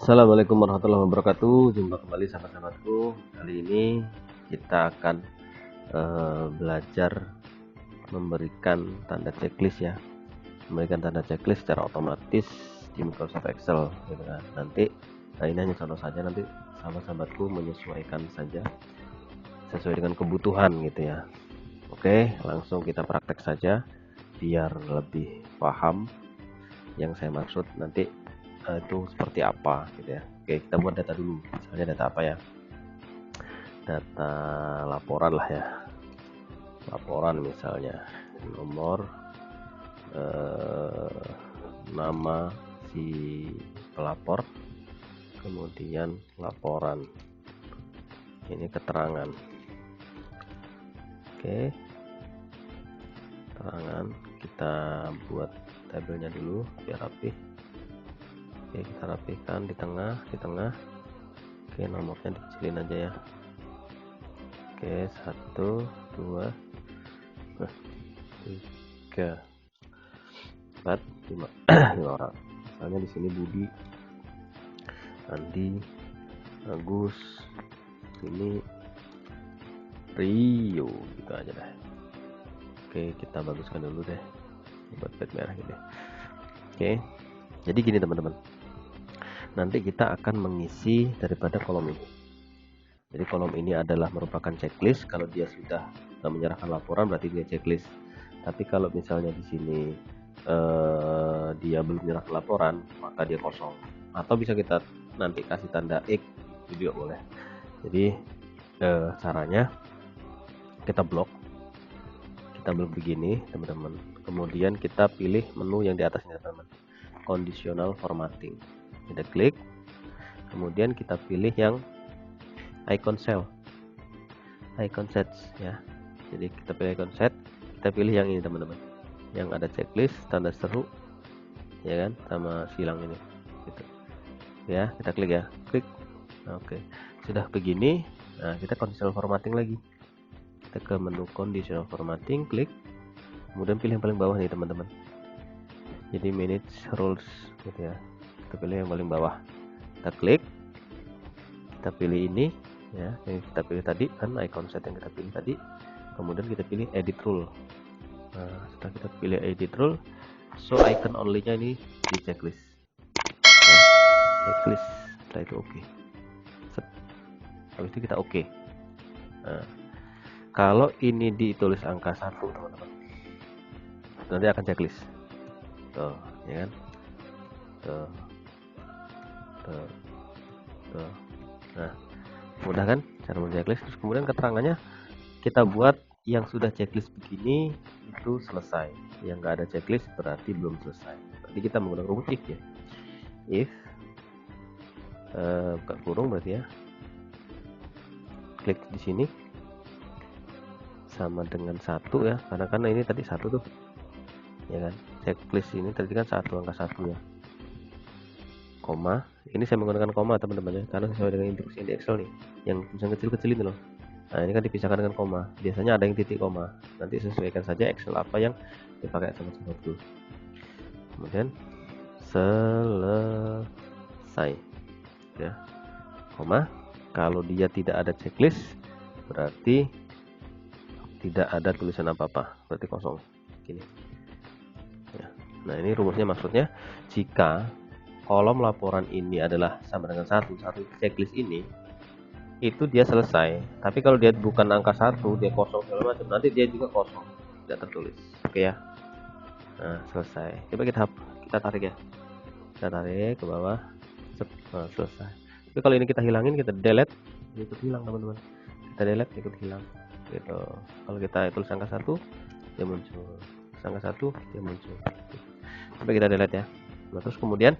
Assalamualaikum warahmatullahi wabarakatuh. Jumpa kembali sahabat-sahabatku. Kali ini kita akan belajar memberikan tanda checklist ya. Memberikan tanda checklist secara otomatis di Microsoft Excel gitu kan. Nanti ini hanya contoh saja, nanti sahabat-sahabatku menyesuaikan saja sesuai dengan kebutuhan gitu ya. Oke, langsung kita praktek saja biar lebih paham yang saya maksud nanti itu seperti apa gitu ya. Oke, kita buat data dulu. Misalnya data apa ya? Data laporan lah ya. Laporan misalnya nomor nama si pelapor, kemudian laporan, ini keterangan. Oke, keterangan kita buat tabelnya dulu biar rapih. Oke, kita rapikan di tengah. Oke, nomornya dikecilin aja ya. Oke, 1 2 3 4 5 5 orang. Misalnya di sini Budi, Andi, Agus, ini Rio, gitu aja deh. Oke, kita baguskan dulu deh buat pet merah gitu. Oke, jadi gini teman-teman, nanti kita akan mengisi daripada kolom ini. Jadi kolom ini adalah merupakan checklist. Kalau dia sudah menyerahkan laporan berarti dia checklist. Tapi kalau misalnya di sini dia belum menyerahkan laporan, maka dia kosong. Atau bisa kita nanti kasih tanda X, itu juga boleh. Jadi caranya kita blok begini teman-teman. Kemudian kita pilih menu yang di atasnya teman-teman, conditional formatting. Kita klik, kemudian kita pilih yang icon cell, icon sets ya. Jadi kita pilih icon set, kita pilih yang ini teman-teman, yang ada checklist, tanda seru ya kan, sama silang ini gitu ya. Kita klik ya, klik. Oke, sudah begini. Nah, kita conditional formatting lagi. Kita ke menu conditional formatting, klik, kemudian pilih yang paling bawah nih teman-teman. Jadi manage rules gitu ya. Kita pilih yang paling bawah, kita klik, kita pilih ini ya, yang kita pilih tadi kan, icon set yang kita pilih tadi. Kemudian kita pilih edit rule. Nah, setelah kita pilih edit rule, show icon only nya ini di checklist ya, checklist. Setelah itu oke. Habis itu kita oke. Nah, kalau ini ditulis angka 1 teman-teman, nanti akan checklist tuh ya kan, tuh. Nah, mudah kan cara men-checklist. Terus kemudian keterangannya kita buat yang sudah checklist begini itu selesai, yang nggak ada checklist berarti belum selesai. Berarti kita menggunakan rumus if ya. If buka kurung berarti ya, klik di sini sama dengan 1 ya, karena ini tadi 1 tuh ya kan, checklist ini tadi kan 1, angka 1 ya, koma. Ini saya menggunakan koma teman-teman ya, karena sesuai dengan instruksi di Excel nih, yang tulisan kecil-kecil ini loh. Nah, ini kan dipisahkan dengan koma. Biasanya ada yang titik koma. Nanti sesuaikan saja Excel apa yang dipakai sahabat-sahabatku. Kemudian selesai ya, koma. Kalau dia tidak ada checklist berarti tidak ada tulisan apa-apa, berarti kosong gini ya. Nah, ini rumusnya, maksudnya jika kolom laporan ini adalah sama dengan satu checklist ini, itu dia selesai. Tapi kalau dia bukan angka 1, dia kosong segala macam, nanti dia juga kosong, tidak tertulis. Oke ya. Nah, selesai. Coba kita tarik ya, kita tarik ke bawah. Nah, selesai. Tapi kalau ini kita hilangin, kita delete, ikut hilang teman-teman. Kita delete, ikut hilang gitu. Kalau kita tulis angka 1, dia muncul. Angka 1, dia muncul. Coba kita delete ya. Nah, terus kemudian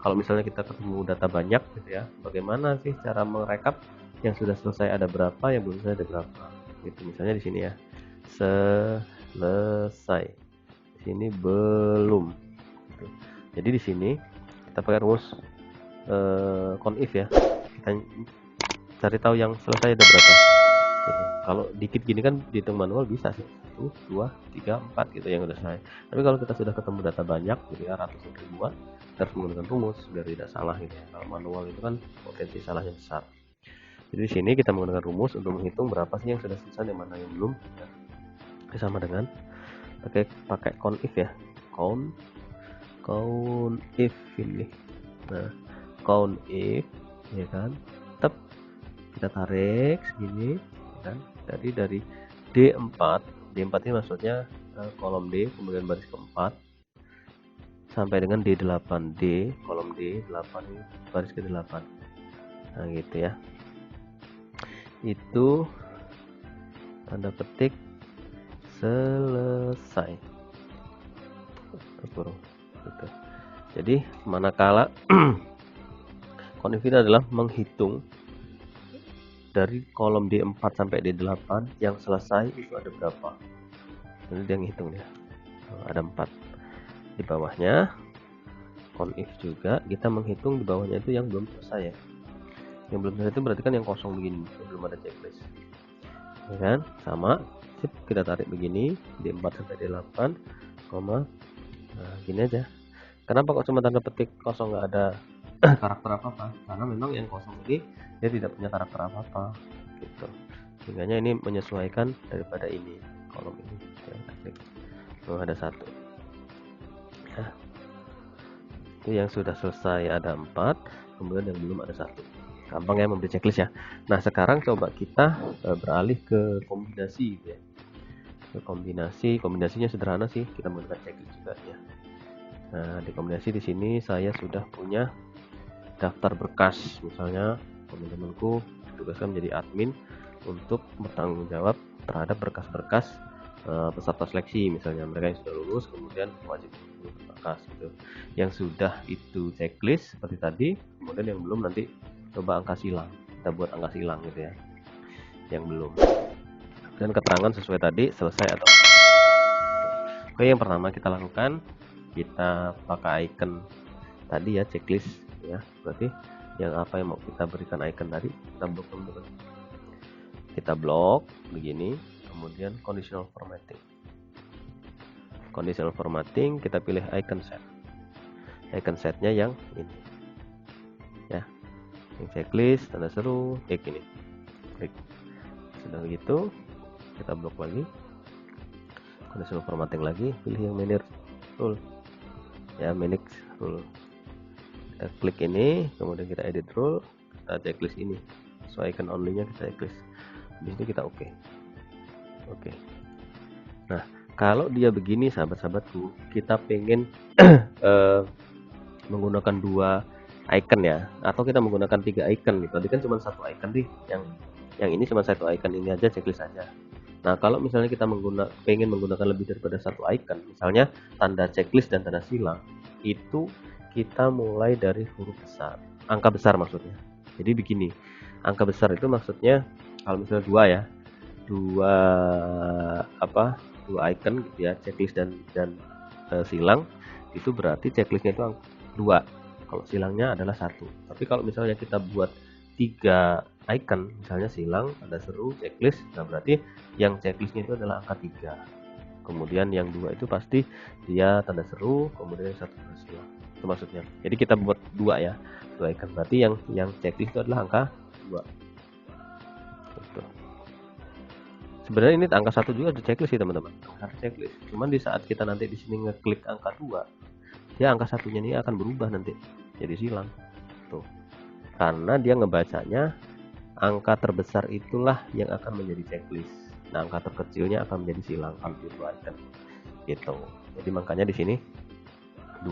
kalau misalnya kita ketemu data banyak gitu ya, bagaimana sih cara merekap yang sudah selesai ada berapa, yang belum selesai ada berapa gitu. Misalnya di sini ya, selesai, di sini belum gitu. Jadi di sini kita pakai rumus conif ya, kita cari tahu yang selesai ada berapa gitu. Kalau dikit gini kan dihitung manual bisa sih, 1 2 3 4 gitu yang udah selesai. Tapi kalau kita sudah ketemu data banyak gitu ya, ratusan ribuan, kita harus menggunakan rumus biar tidak salah gitu ya. Kalau manual itu kan potensi salahnya besar. Jadi di sini kita menggunakan rumus untuk menghitung berapa sih yang sudah selesai dan mana yang belum. Ya. Sama dengan pakai count if ya, count if ini. Nah, count if ya kan, tetap kita tarik segini ya kan, dari D4 ini maksudnya kolom D kemudian baris keempat sampai dengan D8, D kolom D8 ini baris ke-8. Nah gitu ya, itu tanda petik selesai. Gitu. Jadi manakala count if adalah menghitung dari kolom D4 sampai D8 yang selesai itu ada berapa. Jadi dia ngitung ya, ada 4. Di bawahnya count if juga kita menghitung di bawahnya itu yang belum selesai ya. Yang belum selesai itu berarti kan yang kosong begini, yang belum ada checklist ya kan. Sama sip, kita tarik begini D4 sampai D8 koma. Nah gini aja. Kenapa kok cuma tanda petik kosong, nggak ada karakter apa-apa? Karena memang yang kosong ini dia tidak punya karakter apa-apa gitu, sehingga ini menyesuaikan daripada ini kolom ini ya, ada 1 ya. Itu yang sudah selesai ada 4, kemudian yang belum ada 1. Gampang ya memberi checklist ya. Nah sekarang coba kita beralih ke kombinasi ya. Ke kombinasinya sederhana sih, kita menggunakan checklist juga ya. Nah di kombinasi di sini saya sudah punya daftar berkas, misalnya teman-temanku ditugaskan menjadi admin untuk bertanggung jawab terhadap berkas-berkas peserta seleksi, misalnya mereka yang sudah lulus kemudian wajib berkas gitu. Yang sudah itu checklist seperti tadi, kemudian yang belum nanti coba angka silang, kita buat angka silang gitu ya, yang belum, dan keterangan sesuai tadi selesai atau oke. Yang pertama kita lakukan, kita pakai icon tadi ya, checklist ya, berarti yang apa yang mau kita berikan icon tadi kita blok teman-teman, kita blok begini, kemudian conditional formatting kita pilih icon setnya yang ini ya, yang checklist tanda seru klik ini, klik. Sudah begitu kita blok lagi, conditional formatting lagi, pilih yang manage rule ya, manage rule, kita klik ini, kemudian kita edit rule, kita checklist ini, so icon only nya kita checklist, di sini kita oke. Nah kalau dia begini sahabat-sahabatku, kita pengen menggunakan 2 icon ya, atau kita menggunakan 3 icon nih, tadi kan cuma 1 icon nih, yang ini cuma 1 icon, ini aja checklist aja. Nah kalau misalnya kita pengen menggunakan lebih daripada 1 icon, misalnya tanda checklist dan tanda silang, itu kita mulai dari huruf besar, angka besar maksudnya. Jadi begini, angka besar itu maksudnya kalau misalnya 2 ya, 2 icon gitu ya, checklist dan silang, itu berarti checklistnya itu 2, kalau silangnya adalah 1. Tapi kalau misalnya kita buat 3 icon, misalnya silang, tanda seru, checklist, nah berarti yang checklistnya itu adalah angka 3, kemudian yang 2 itu pasti dia tanda seru, kemudian 1 silang, itu maksudnya. Jadi kita buat 2 ya, 2 icon, berarti yang checklist itu adalah angka 2 gitu. Sebenarnya ini angka 1 juga ada checklist sih teman-teman, angka checklist, cuman di saat kita nanti di sini ngeklik angka 2, dia angka 1-nya ini akan berubah nanti jadi silang tuh, karena dia ngebacanya angka terbesar itulah yang akan menjadi checklist, nah angka terkecilnya akan menjadi silang kalau di 2 icon gitu. Jadi makanya di sini 2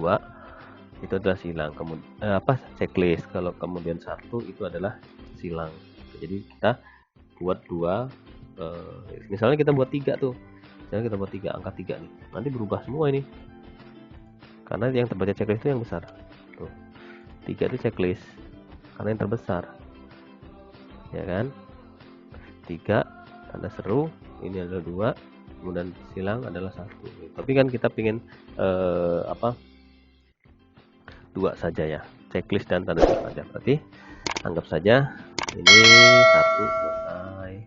itu adalah silang, kemudian checklist, kalau kemudian 1 itu adalah silang. Jadi kita buat 2, misalnya kita buat 3 tuh, misalnya kita buat 3, angka 3 nih, nanti berubah semua ini karena yang terbaca checklist itu yang besar tuh. 3 itu checklist karena yang terbesar ya kan, 3 tanda seru, ini adalah 2, kemudian silang adalah 1. Tapi kan kita pengen 2 saja ya, checklist dan tanda seru saja, berarti anggap saja ini 1 selesai,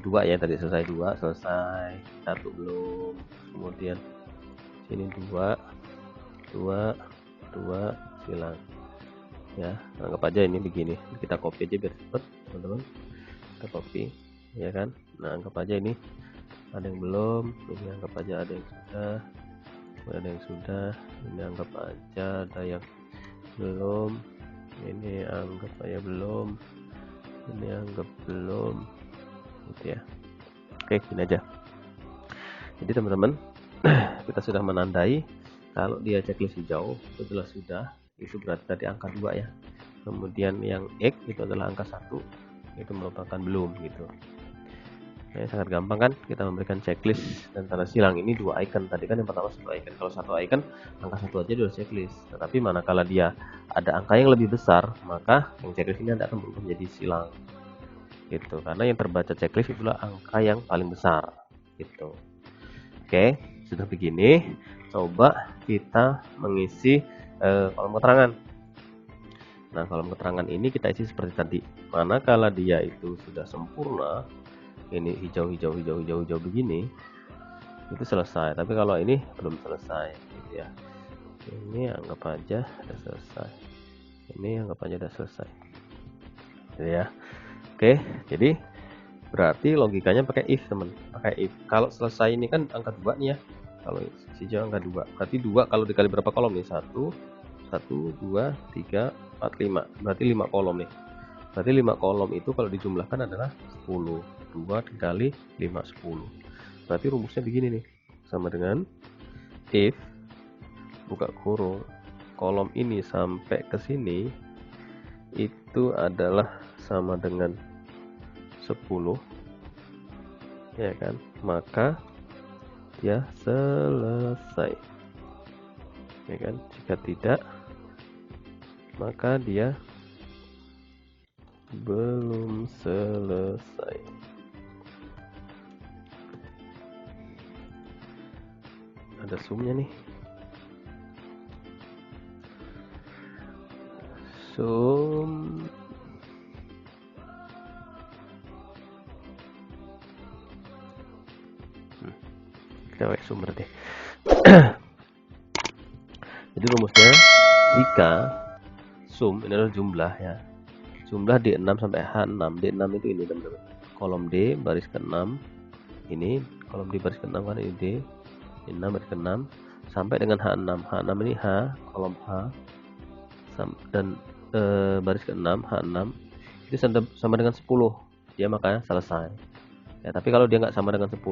2 ya, tadi selesai 2 selesai, 1 belum, kemudian sini 2 2 silang ya. Anggap aja ini begini, kita copy aja biar cepet teman-teman, kita copy ya kan. Nah anggap aja ini ada yang belum, ini anggap aja ada yang sudah, ini anggap aja ada yang belum, ini anggap aja belum, ini anggap belum gitu ya. Oke gini aja. Jadi teman-teman kita sudah menandai kalau dia checklist hijau itu adalah sudah, itu berarti tadi angka 2 ya. Kemudian yang X itu adalah angka 1, itu merupakan belum gitu. Ya, sangat gampang kan kita memberikan checklist dan tanda silang. Ini 2 icon tadi kan, yang pertama 1 icon. Kalau 1 icon angka 1 aja sudah checklist. Tetapi manakala dia ada angka yang lebih besar, maka yang checklist ini akan berubah menjadi silang gitu, karena yang terbaca checklist itulah angka yang paling besar gitu. Oke, sudah begini, coba kita mengisi kolom keterangan. Nah, kolom keterangan ini kita isi seperti tadi. Manakala dia itu sudah sempurna, ini hijau begini, itu selesai. Tapi kalau ini belum selesai, gitu ya. Ini anggap aja sudah selesai. Ini anggap aja sudah selesai, gitu ya. Oke, jadi berarti logikanya pakai if teman, pakai if. Kalau selesai ini kan angka 2 nih ya, kalau hijau angka 2, berarti 2 kalau dikali berapa kolom nih, 1 2 3 4 5, berarti 5 kolom nih. Berarti 5 kolom itu kalau dijumlahkan adalah 10. 2 dikali 5 10. Berarti rumusnya begini nih, sama dengan if buka kurung kolom ini sampai ke sini itu adalah sama dengan 10 ya kan, maka dia selesai ya kan. Jika tidak, maka dia belum selesai. Ada zoomnya nih, zoom. Kita pakai zoom berarti. Jadi rumusnya jika sum ini adalah jumlah ya, jumlah D6 sampai H6. D6 itu ini teman-teman, kolom D baris ke-6, ini kolom D baris ke-6 kan, ini D6 baris ke-6 sampai dengan H6. H6 ini H, kolom H dan baris ke-6 H6 itu sama dengan 10 dia, makanya selesai ya. Tapi kalau dia nggak sama dengan 10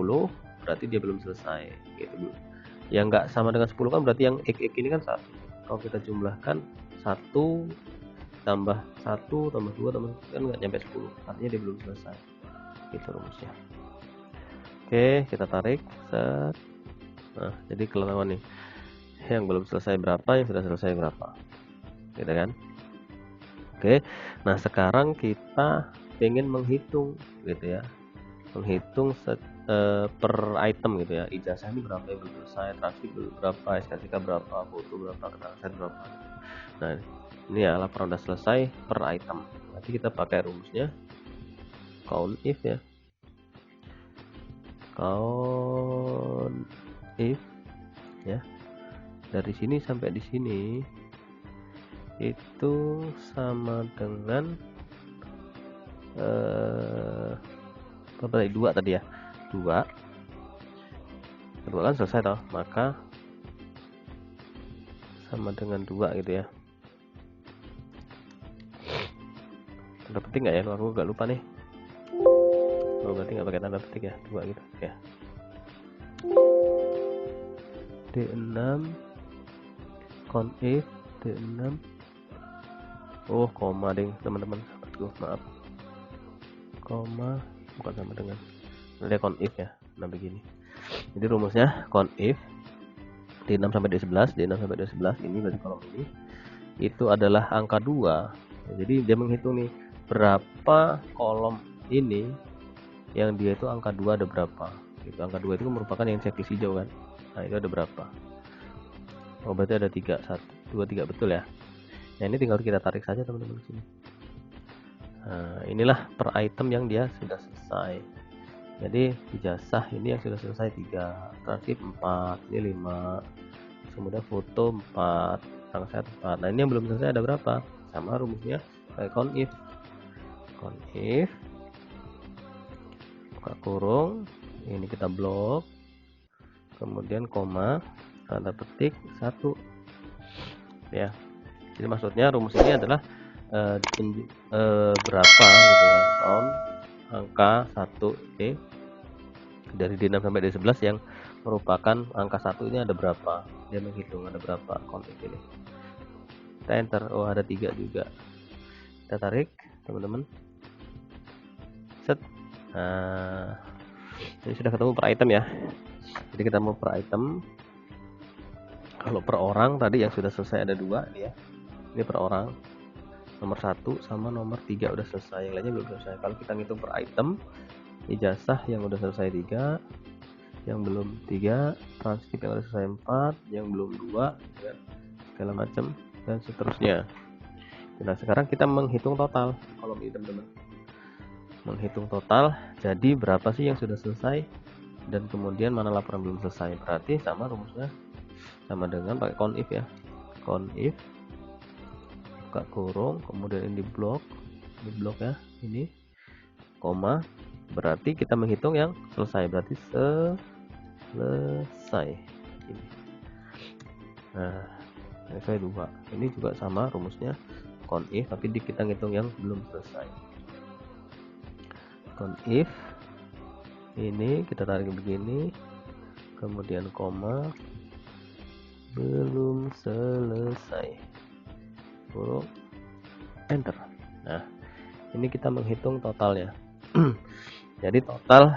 berarti dia belum selesai gitu. Yang nggak sama dengan 10 kan berarti yang X ini kan 1. Kalau kita jumlahkan 1 tambah 1 tambah 2 tambah kan nggak nyampe 10, artinya dia belum selesai gitu rumusnya. Oke, kita tarik set. Nah jadi ketahuan nih yang belum selesai berapa, yang sudah selesai berapa gitu kan. Oke, nah sekarang kita pengen menghitung gitu ya, menghitung per item gitu ya. Ijazah ini berapa yang belum selesai, transkrip berapa, SKSK berapa, foto berapa, keterangan berapa. Nah ini ya laporan udah selesai per item. Nanti kita pakai rumusnya count if ya, count if ya, dari sini sampai di sini itu sama dengan apa tadi, 2 tadi ya, 2 kan selesai toh, maka sama dengan 2 gitu ya. Tanda petik nggak ya, aku nggak lupa nih. Oh berarti nggak pakai tanda petik ya, 2 gitu ya. D6 count if D6, oh koma ding teman-teman, maaf, koma bukan sama dengan, ada count if ya. Nah begini, jadi rumusnya count if D6 sampai D11, D6 sampai D11 ini berarti kolom ini itu adalah angka 2. Jadi dia menghitung nih berapa kolom ini yang dia itu angka 2 ada berapa gitu. Angka 2 itu merupakan yang checklist hijau kan. Nah itu ada berapa, oh berarti ada 3, 1 2 3 betul ya. Nah ini tinggal kita tarik saja teman-teman sini. Nah inilah per item yang dia sudah selesai. Jadi ijazah ini yang sudah selesai 3, transkrip 4, ini 5, kemudian foto 4, angka 4. Nah, ini yang belum selesai ada berapa? Sama rumusnya kayak conif. Conif buka kurung, ini kita blok, kemudian koma, tanda petik 1 ya. Jadi maksudnya rumus ini adalah berapa gitu ya, count angka 1 ini dari D6 sampai D11 yang merupakan angka 1 ini ada berapa, dia menghitung ada berapa count ini. Kita enter, oh ada 3 juga, kita tarik teman-teman, set. Nah, ini sudah ketemu per item ya. Jadi kita mau per item. Kalau per orang tadi yang sudah selesai ada 2 ini ya, ini per orang nomor 1 sama nomor 3 udah selesai, yang lainnya belum selesai. Kalau kita ngitung per item, ijazah yang udah selesai 3, yang belum 3, transkrip yang udah selesai 4, yang belum 2 ya, segala macam dan seterusnya. Nah, sekarang kita menghitung total kolom ini teman-teman, menghitung total, jadi berapa sih yang sudah selesai dan kemudian mana laporan belum selesai. Berarti sama rumusnya, sama dengan pakai conif ya, conif buka kurung, kemudian ini blok ya, ini koma, berarti kita menghitung yang selesai, berarti selesai ini. Nah, selesai 2, ini juga sama rumusnya conif, tapi kita ngitung yang belum selesai. Conif ini kita tarik begini, kemudian koma, belum selesai, kurung, enter. Nah, ini kita menghitung totalnya. Jadi total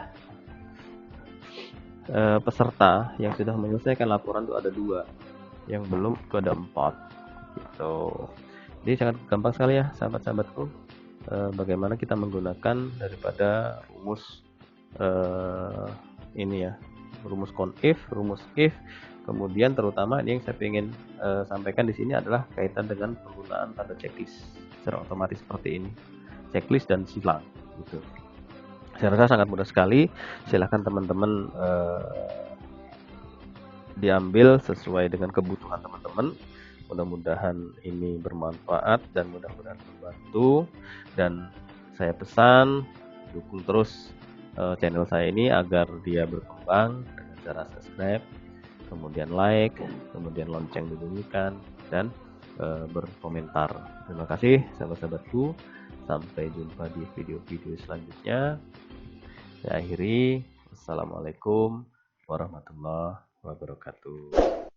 peserta yang sudah menyelesaikan laporan itu ada 2, yang belum itu ada 4 gitu. Jadi sangat gampang sekali ya sahabat-sahabatku, bagaimana kita menggunakan daripada rumus ini ya, rumus conif, rumus if. Kemudian terutama ini yang saya ingin sampaikan di sini adalah kaitan dengan penggunaan tanda checklist secara otomatis seperti ini, checklist dan silang gitu. Saya rasa sangat mudah sekali. Silahkan teman-teman diambil sesuai dengan kebutuhan teman-teman. Mudah-mudahan ini bermanfaat dan mudah-mudahan membantu. Dan saya pesan dukung terus channel saya ini agar dia berkembang dengan cara subscribe, kemudian like, kemudian lonceng dibunyikan, dan berkomentar. Terima kasih sahabat-sahabatku. Sampai jumpa di video-video selanjutnya. Saya akhiri. Wassalamualaikum warahmatullahi wabarakatuh.